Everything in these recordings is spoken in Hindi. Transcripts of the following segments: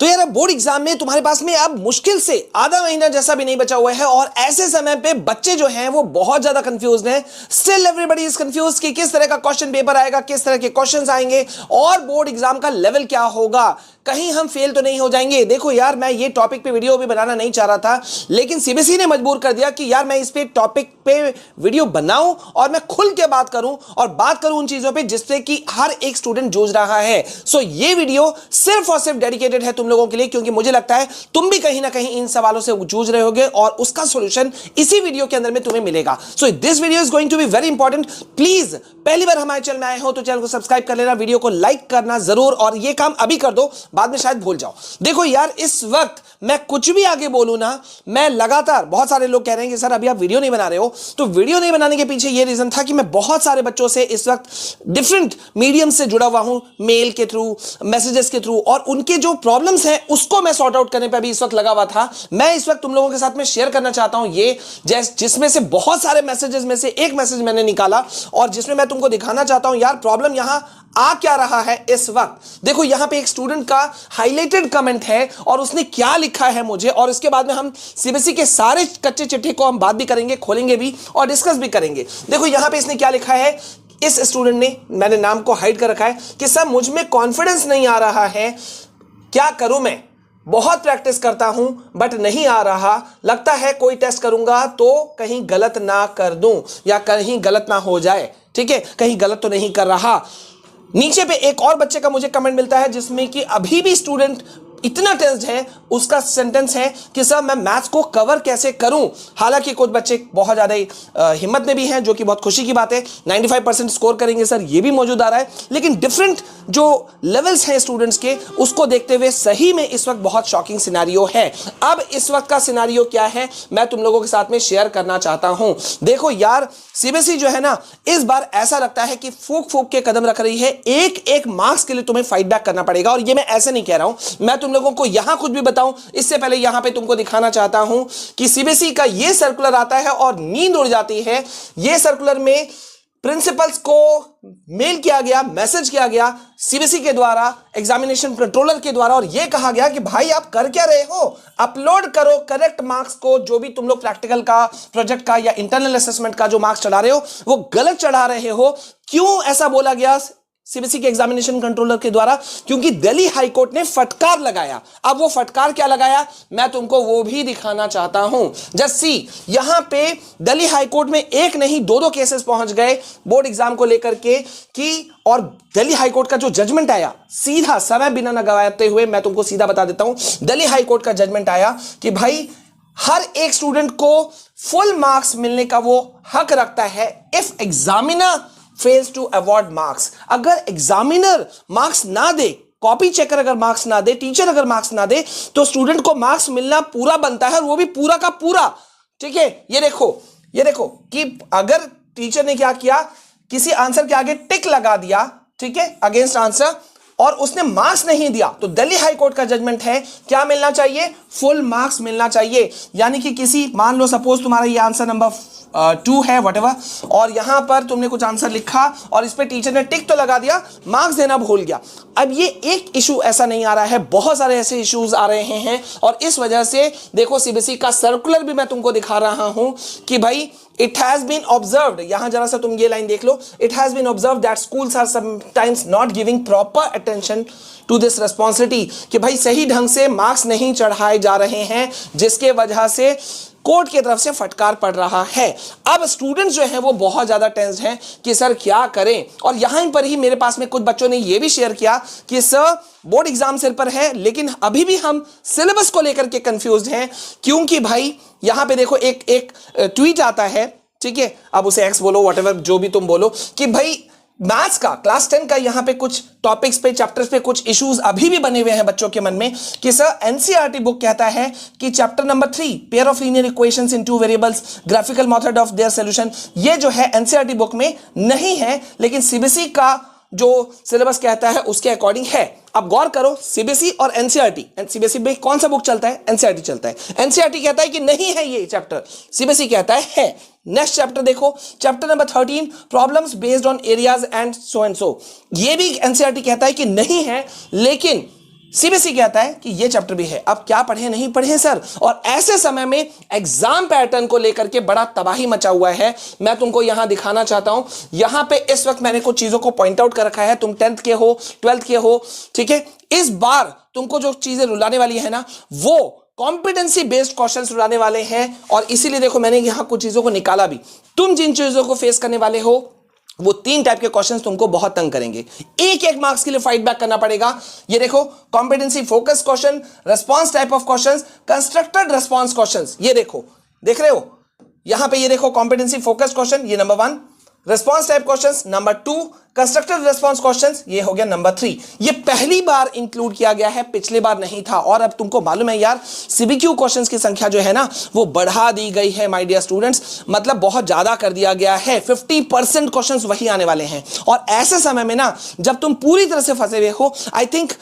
तो यार बोर्ड एग्जाम में तुम्हारे पास में अब मुश्किल से आधा महीना जैसा भी नहीं बचा हुआ है और ऐसे समय पे बच्चे जो हैं वो बहुत ज्यादा कंफ्यूज हैं। स्टिल एवरीबॉडी इज कंफ्यूज कि किस तरह का क्वेश्चन पेपर आएगा, किस तरह के क्वेश्चंस आएंगे और बोर्ड एग्जाम का लेवल क्या होगा, कहीं हम फेल तो नहीं हो जाएंगे। देखो यार, मैं ये टॉपिक पे वीडियो भी बनाना नहीं चाह रहा था, लेकिन सीबीएसई ने मजबूर कर दिया कि यार मैं इस पे टॉपिक पे वीडियो बनाऊं और मैं खुल के बात करूं और बात करूं उन चीजों पे जिससे कि हर एक स्टूडेंट जूझ रहा है। सो ये वीडियो सिर्फ और सिर्फ डेडिकेटेड है तुम लोगों के लिए, क्योंकि मुझे लगता है तुम भी कहीं ना कहीं इन सवालों से जूझ रहे होगे और उसका सॉल्यूशन इसी वीडियो के अंदर में तुम्हें मिलेगा। So this video is going to be very important. Please पहली बार हमारे चैनल में आए हो तो चैनल को सब्सक्राइब कर लेना, वीडियो को लाइक करना जरूर, और ये काम अभी कर दो, बाद में शायद भूल जाओ। देखो यार, इस वक्त मैं कुछ भी आगे बोलूं ना, मैं लगातार, बहुत सारे लोग कह रहे हैं कि सर अभी आप वीडियो नहीं बना रहे हो, तो वीडियो नहीं बनाने के पीछे ये रीजन था कि मैं बहुत सारे बच्चों से इस वक्त डिफरेंट मीडियम से जुड़ा हुआ हूं, मेल के थ्रू, मैसेजेस के थ्रू, और उनके जो प्रॉब्लम्स हैं उसको मैं सॉर्ट आउट करने पे भी इस वक्त लगा हुआ था। मैं इस वक्त तुम लोगों के साथ में शेयर करना चाहता हूं ये, जिसमें से बहुत सारे मैसेजेस में से एक मैसेज मैंने निकाला और जिसमें मैं तुमको दिखाना चाहता हूं यार प्रॉब्लम यहां आ क्या रहा है इस वक्त। देखो यहां पे एक स्टूडेंट का हाईलाइटेड कमेंट है और उसने क्या लिखा है मुझे, और इसके बाद में हम सीबीएसई के सारे कच्चे चिट्ठे को हम बात भी करेंगे, खोलेंगे भी और डिस्कस भी करेंगे। देखो यहां पे इसने क्या लिखा है, इस स्टूडेंट ने, मैंने नाम को हाइड कर रखा है, कि सर मुझ में कॉन्फिडेंस नहीं आ रहा है, क्या करूं मैं, बहुत प्रैक्टिस करता हूं बट नहीं आ रहा, लगता है कोई टेस्ट करूंगा तो कहीं गलत ना कर दूं या कहीं गलत ना हो जाए, ठीक है, कहीं गलत तो नहीं कर रहा। नीचे पे एक और बच्चे का मुझे कमेंट मिलता है जिसमें कि अभी भी स्टूडेंट इतना टेंस्ड है, उसका सेंटेंस है कि सर मैं मैथ्स को कवर कैसे करूं। हालांकि कुछ बच्चे बहुत ज्यादा हिम्मत में भी हैं, जो कि बहुत खुशी की बात है, 95% स्कोर करेंगे सर, ये भी मौजूद आ रहा है, लेकिन डिफरेंट जो लेवल्स हैं स्टूडेंट्स के, उसको देखते हुए सही में इस वक्त बहुत शॉकिंग सिनेरियो है। अब इस वक्त का सिनेरियो क्या है मैं तुम लोगों के साथ में शेयर करना चाहता हूं। देखो यार, सीबीएसई जो है ना, इस बार ऐसा लगता है कि फूक फूक के कदम रख रही है, एक एक मार्क्स के लिए तुम्हें फाइट बैक करना पड़ेगा। और ये मैं ऐसे नहीं कह रहा हूं, मैं तुम लोगों को यहां कुछ भी बताऊं इससे पहले यहां पे तुमको दिखाना चाहता हूं कि सीबीएसई का ये सर्कुलर आता है और नींद उड़ जाती है। ये सर्कुलर में प्रिंसिपल्स को मेल किया गया, मैसेज किया गया सीबीएसई के द्वारा, एग्जामिनेशन कंट्रोलर के द्वारा, और यह कहा गया कि भाई आप कर क्या रहे हो, अपलोड करो करेक्ट मार्क्स को, जो भी तुम लोग प्रैक्टिकल का, प्रोजेक्ट का या इंटरनल असेसमेंट का जो मार्क्स चढ़ा रहे हो वो गलत चढ़ा रहे हो। क्यों ऐसा बोला गया सीबीएसई के एग्जामिनेशन कंट्रोलर के द्वारा? क्योंकि दिल्ली हाईकोर्ट ने फटकार लगाया। अब वो फटकार क्या लगाया मैं तुमको वो भी दिखाना चाहता हूं। जस्ट सी, यहां पे दिल्ली हाईकोर्ट में एक नहीं दो केसेस पहुंच गए बोर्ड एग्जाम को लेकर के कि, और दिल्ली हाईकोर्ट का जो जजमेंट आया, सीधा समय बिना न गवाते हुए मैं तुमको सीधा बता देता हूं, दिल्ली हाईकोर्ट का जजमेंट आया कि भाई हर एक स्टूडेंट को फुल मार्क्स मिलने का वो हक रखता है if examiner fails to award marks. अगर एग्जामिनर मार्क्स ना दे, कॉपी चेकर अगर मार्क्स ना दे, टीचर अगर मार्क्स ना दे, तो स्टूडेंट को मार्क्स मिलना पूरा बनता है, और वो भी पूरा का पूरा, ठीक है। ये देखो कि अगर टीचर ने क्या किया, किसी आंसर के आगे टिक लगा दिया, ठीक है, अगेंस्ट आंसर, और उसने मार्क्स नहीं दिया, तो दिल्ली हाईकोर्ट का जजमेंट है क्या मिलना चाहिए, फुल मार्क्स मिलना चाहिए। यानी कि किसी, मान लो सपोज तुम्हारा ये आंसर नंबर 2 है वटेवर, और यहां पर तुमने कुछ आंसर लिखा और इस पे टीचर ने टिक तो लगा दिया, मार्क्स देना भूल गया। अब ये एक इशू ऐसा नहीं आ रहा है, बहुत सारे ऐसे इश्यूज आ रहे हैं, और इस वजह से देखो सीबीएसई का सर्कुलर भी मैं तुमको दिखा रहा हूं कि भाई इट हैज बीन ऑब्जर्व्ड, यहां जरा सा तुम ये लाइन देख लो, it has been observed that schools are sometimes not giving proper attention to this responsibility, कि भाई सही ढंग से मार्क्स नहीं चढ़ाए जा रहे हैं, जिसके वजह से कोर्ट की तरफ से फटकार पड़ रहा है। अब स्टूडेंट्स जो हैं वो बहुत ज्यादा टेंस्ड हैं कि सर क्या करें, और यहां पर ही मेरे पास में कुछ बच्चों ने ये भी शेयर किया कि सर बोर्ड एग्जाम सिर पर है, लेकिन अभी भी हम सिलेबस को लेकर के कंफ्यूज हैं, क्योंकि भाई यहां पे देखो एक ट्वीट आता है, ठीक है, अब उसे एक्स बोलो, व्हाटएवर जो भी तुम बोलो, कि भाई मैथ्स का क्लास 10 का यहां पे कुछ टॉपिक्स पे, चैप्टर्स पे कुछ इश्यूज अभी भी बने हुए हैं बच्चों के मन में, कि सर एनसीईआरटी बुक कहता है कि chapter number 3 pair of linear equations in 2 variables, graphical method of their solution, ये जो है एनसीईआरटी बुक में नहीं है, लेकिन सीबीएसई का जो सिलेबस कहता है उसके अकॉर्डिंग है। अब गौर करो, सीबीएसई और एनसीईआरटी, सीबीएसई में कौन सा बुक चलता है, एनसीईआरटी चलता है। एनसीईआरटी कहता है कि नहीं है ये चैप्टर, सीबीएसई कहता है। नेक्स्ट चैप्टर देखो, chapter number 13 problems based on areas and so, ये भी एनसीईआरटी कहता है कि नहीं है, लेकिन सीबीएसई कहता है कि ये चैप्टर भी है, अब क्या पढ़े नहीं पढ़े सर। और ऐसे समय में एग्जाम पैटर्न को लेकर के बड़ा तबाही मचा हुआ है। मैं तुमको यहां दिखाना चाहता हूं, यहां पे इस वक्त मैंने कुछ चीजों को पॉइंट आउट कर रखा है। तुम 10th के हो, 12th के हो, ठीक है, इस बार तुमको जो चीजें रुलाने वाली है ना, वो कॉम्पिटेंसी बेस्ड क्वेश्चंस रुलाने वाले हैं। और इसीलिए देखो मैंने यहां कुछ चीजों को निकाला भी। तुम जिन चीजों को फेस करने वाले हो वो 3 टाइप के क्वेश्चंस तुमको बहुत तंग करेंगे, एक एक मार्क्स के लिए फाइट बैक करना पड़ेगा। ये देखो, competency focus question, response type of questions, constructed response questions. ये देखो, देख रहे हो यहां पे, ये देखो कॉम्पिटेंसी फोकस क्वेश्चन, ये number 1, response type questions number 2, constructed response questions ये हो गया नंबर 3। ये पहली बार इंक्लूड किया गया है, पिछली बार नहीं था। और अब तुमको मालूम है यार, सीबीक्यू क्वेश्चंस की संख्या जो है ना वो बढ़ा दी गई है माय डियर स्टूडेंट्स, मतलब बहुत ज्यादा कर दिया गया है। 50% क्वेश्चंस वही आने वाले हैं। और ऐसे समय में ना जब तुम पूरी तरह से फंसे हुए हो, आई थिंक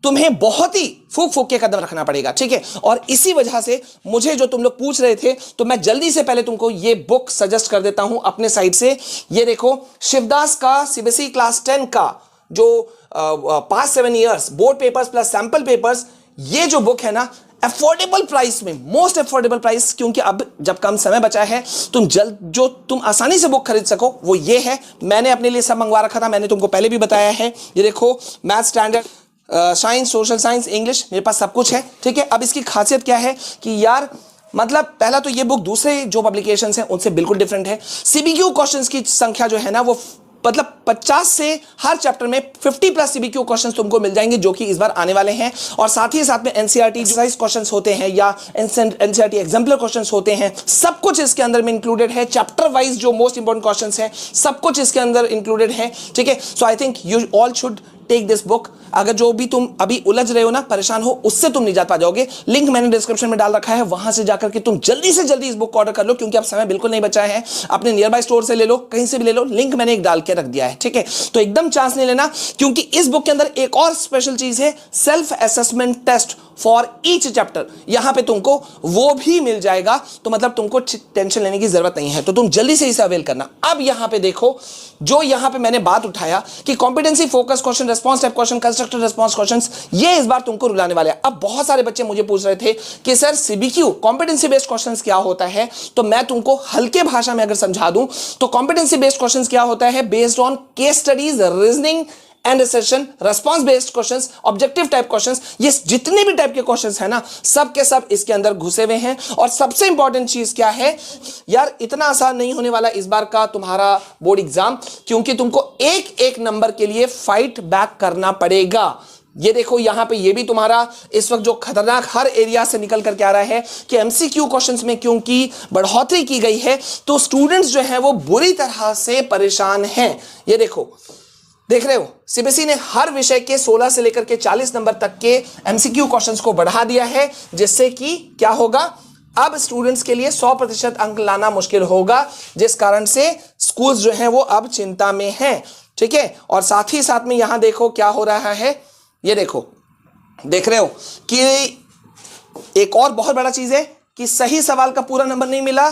तुम्हें बहुत ही फूक फूक के कदम रखना पड़ेगा, ठीक है। और इसी वजह से मुझे जो तुम लोग पूछ रहे थे, तो मैं जल्दी से पहले तुमको ये बुक सजेस्ट कर देता हूं अपने साइड से। ये देखो, शिवदास का सीबीएसई क्लास 10 का जो past 7 years board papers plus sample papers, ये जो बुक है ना, अफोर्डेबल प्राइस में, मोस्ट अफोर्डेबल प्राइस, क्योंकि अब जब कम समय बचा है, तुम आसानी से बुक खरीद सको, वो ये है। मैंने अपने लिए सब मंगवा रखा था, मैंने तुमको पहले भी बताया है। ये देखो, math standard, science, social science, English, मेरे पास सब कुछ है, ठीक है। अब इसकी खासियत क्या है कि यार, मतलब पहला तो ये बुक दूसरे जो पब्लिकेशंस हैं उनसे बिल्कुल डिफरेंट है। सीबीक्यू क्वेश्चंस की संख्या जो है ना वो मतलब 50 से हर चैप्टर में 50 प्लस सीबीक्यू क्वेश्चंस तुमको मिल जाएंगे, जो कि इस बार आने वाले हैं। और साथ ही साथ में एनसीईआरटी एक्सरसाइज क्वेश्चंस होते हैं या एनसीईआरटी एग्जाम्पलर क्वेश्चंस होते हैं, सब कुछ इसके अंदर में इंक्लूडेड है। चैप्टर वाइज जो मोस्ट इंपॉर्टेंट क्वेश्चंस है सब कुछ इसके अंदर इंक्लूडेड है, ठीक है। So I think you all should take this book. अगर जो भी तुम अभी उलझ रहे हो ना, परेशान हो, उससे तुम निजात पा जाओगे। लिंक मैंने डिस्क्रिप्शन में डाल रखा है, वहां से जाकर के तुम जल्दी से जल्दी इस बुक को ऑर्डर कर लो, क्योंकि अब समय बिल्कुल नहीं बचा है। अपने नियर बाय स्टोर से ले लो, कहीं से भी ले लो, लिंक मैंने एक डाल के रख दिया है, ठीक है। तो एकदम चांस नहीं लेना, क्योंकि इस बुक के अंदर एक और स्पेशल चीज है, self assessment test for each chapter. यहां पे तुमको वो भी मिल जाएगा, तो मतलब तुमको टेंशन लेने की जरूरत नहीं है। तो तुम जल्दी से इसे अवेल करना। अब यहां पे देखो, जो यहां पे मैंने बात उठाया कि competency focus question, response type question, constructed response questions, ये इस बार तुमको रुलाने वाले हैं। अब बहुत सारे बच्चे मुझे पूछ रहे थे कि सर सीबीक्यू कॉम्पिटेंसी बेस्ड क्वेश्चंस क्या होता है। तो मैं तुमको हल्के भाषा में अगर समझा दूं तो कॉम्पिटेंसी बेस्ड क्वेश्चंस क्या होता है, based on case studies, reasoning and assertion, response based questions, objective type questions, ये जितने भी टाइप के क्वेश्चंस हैं ना, सब के सब इसके अंदर घुसे हुए हैं। और सबसे इंपॉर्टेंट चीज क्या है यार, इतना आसान नहीं होने वाला इस बार का तुम्हारा बोर्ड एग्जाम, क्योंकि तुमको एक एक नंबर के लिए फाइट बैक करना पड़ेगा। ये देखो, यहां पे ये भी तुम्हारा इस वक्त जो खतरनाक हर एरिया से निकल करके आ रहा है कि एमसीक्यू क्वेश्चंस में क्योंकि बढ़ोतरी की गई है, तो स्टूडेंट्स जो है वो बुरी तरह से परेशान हैं। ये देखो, देख रहे हो, सीबीएसई ने हर विषय के 16 से लेकर के 40 नंबर तक के एमसीक्यू क्वेश्चंस को बढ़ा दिया है, जिससे कि क्या होगा, अब स्टूडेंट्स के लिए 100% अंक लाना मुश्किल होगा, जिस कारण से स्कूल्स जो हैं वो अब चिंता में हैं, ठीक है। और साथ ही साथ में यहां देखो क्या हो रहा है, ये देखो, देख रहे हो कि एक और बहुत बड़ा चीज है कि सही सवाल का पूरा नंबर नहीं मिला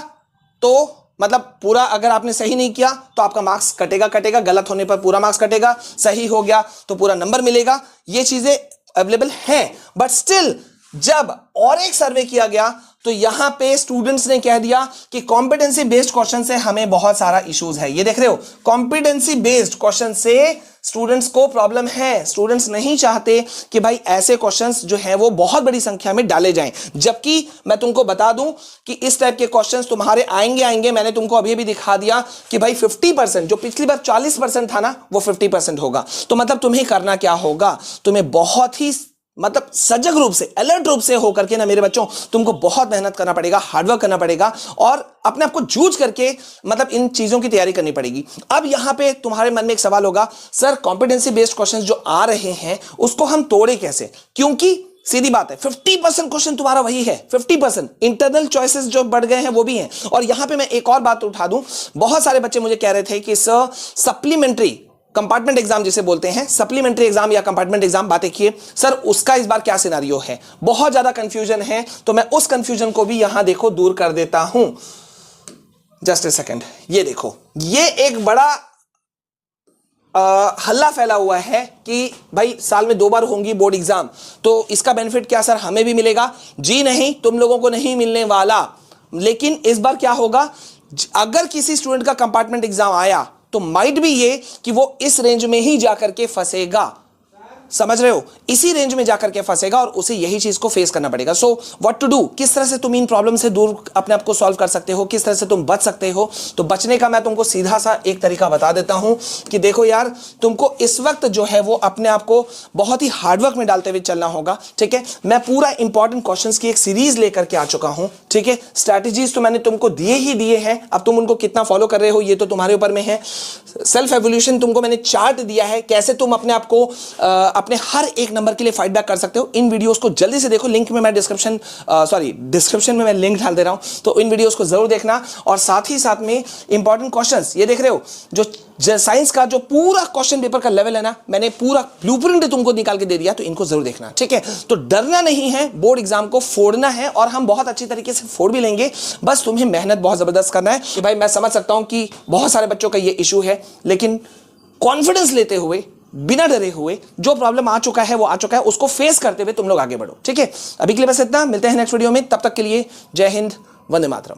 तो मतलब पूरा, अगर आपने सही नहीं किया तो आपका मार्क्स कटेगा, गलत होने पर पूरा मार्क्स कटेगा, सही हो गया तो पूरा नंबर मिलेगा। ये चीजें अवेलेबल हैं, बट स्टिल जब और एक सर्वे किया गया तो यहां पे स्टूडेंट्स ने कह दिया कि कॉम्पिटेंसी बेस्ड क्वेश्चन से हमें बहुत सारा इश्यूज है। ये देख रहे हो, कॉम्पिटेंसी बेस्ड क्वेश्चन से स्टूडेंट्स को प्रॉब्लम है। स्टूडेंट्स नहीं चाहते कि भाई ऐसे क्वेश्चंस जो हैं वो बहुत बड़ी संख्या में डाले जाएं, जबकि मैं तुमको बता दूं कि इस टाइप के क्वेश्चंस तुम्हारे आएंगे। मैंने तुमको अभी भी दिखा दिया कि भाई 50%, जो पिछली बार 40% था ना, वो 50% होगा। तो मतलब तुम्हें करना क्या होगा, तुम्हें बहुत ही मतलब सजग रूप से, अलर्ट रूप से होकर के ना मेरे बच्चों, तुमको बहुत मेहनत करना पड़ेगा, हार्डवर्क करना पड़ेगा और अपने आप को जूझ करके मतलब इन चीजों की तैयारी करनी पड़ेगी। अब यहां पे तुम्हारे मन में एक सवाल होगा, सर कॉम्पिटेंसी बेस्ड क्वेश्चंस जो आ रहे हैं उसको हम तोड़े कैसे, क्योंकि सीधी बात है 50% क्वेश्चन तुम्हारा वही है, 50% इंटरनल चॉइसेस जो बढ़ गए हैं वो भी हैं। और यहां पे मैं एक और बात उठा दूं, बहुत सारे बच्चे मुझे कह रहे थे कि सर सप्लीमेंट्री कंपार्टमेंट एग्जाम जिसे बोलते हैं, सप्लीमेंट्री एग्जाम या कंपार्टमेंट एग्जाम, बातें किए सर उसका इस बार क्या सिनारियो है, बहुत ज्यादा कंफ्यूजन है। तो मैं उस कंफ्यूजन को भी यहां देखो दूर कर देता हूं। जस्ट ए सेकंड, ये देखो, ये एक बड़ा हल्ला फैला हुआ है कि भाई साल में 2 बार होंगी बोर्ड एग्जाम, तो इसका बेनिफिट क्या सर हमें भी मिलेगा? जी नहीं, तुम लोगों को नहीं मिलने वाला। लेकिन इस बार क्या होगा, अगर किसी स्टूडेंट का कंपार्टमेंट एग्जाम आया तो माइट भी ये कि वो इस रेंज में ही जाकर के फंसेगा। समझ रहे हो? इसी रेंज में जाकर के फंसेगा और उसे यही चीज को फेस करना पड़ेगा। सो व्हाट टू डू, किस तरह से तुम इन प्रॉब्लम से दूर अपने आप को सॉल्व कर सकते हो, किस तरह से तुम बच सकते हो? तो बचने का मैं तुमको सीधा सा एक तरीका बता देता हूं कि देखो यार, तुमको इस वक्त जो है वो अपने आप को बहुत ही हार्डवर्क में डालते हुए चलना होगा। ठीक है, मैं पूरा इंपॉर्टेंट क्वेश्चंस की एक सीरीज लेकर के आ चुका हूं। ठीक है, स्ट्रैटेजीज तो मैंने तुमको दिए हैं, अब तुम उनको कितना फॉलो कर रहे हो ये तो तुम्हारे ऊपर में है। सेल्फ एवोल्यूशन तुमको मैंने चार्ट दिया है, कैसे तुम अपने आप को अपने हर एक नंबर के लिए फाइट बैक कर सकते हो। इन वीडियोस को जल्दी से देखो, लिंक में मैं डिस्क्रिप्शन में मैं लिंक डाल दे रहा हूं, तो इन वीडियोस को जरूर देखना। और साथ ही साथ में इंपॉर्टेंट क्वेश्चंस ये देख रहे हो, जो साइंस का जो पूरा क्वेश्चन पेपर का लेवल है ना, मैंने पूरा ब्लूप्रिंट तुमको निकाल के दे दिया, तो इनको जरूर देखना। ठीक है, तो डरना नहीं है, बोर्ड एग्जाम को फोड़ना है और हम बहुत अच्छी तरीके से फोड़ भी लेंगे। बस तुम्हें मेहनत बहुत जबरदस्त करना है। कि भाई मैं समझ सकता हूं कि बहुत सारे बच्चों का ये इशू है, लेकिन कॉन्फिडेंस लेते हुए, बिना डरे हुए, जो प्रॉब्लम आ चुका है वो आ चुका है, उसको फेस करते हुए तुम लोग आगे बढ़ो। ठीक है, अभी के लिए बस इतना, मिलते हैं नेक्स्ट वीडियो में, तब तक के लिए जय हिंद, वंदे मातरम।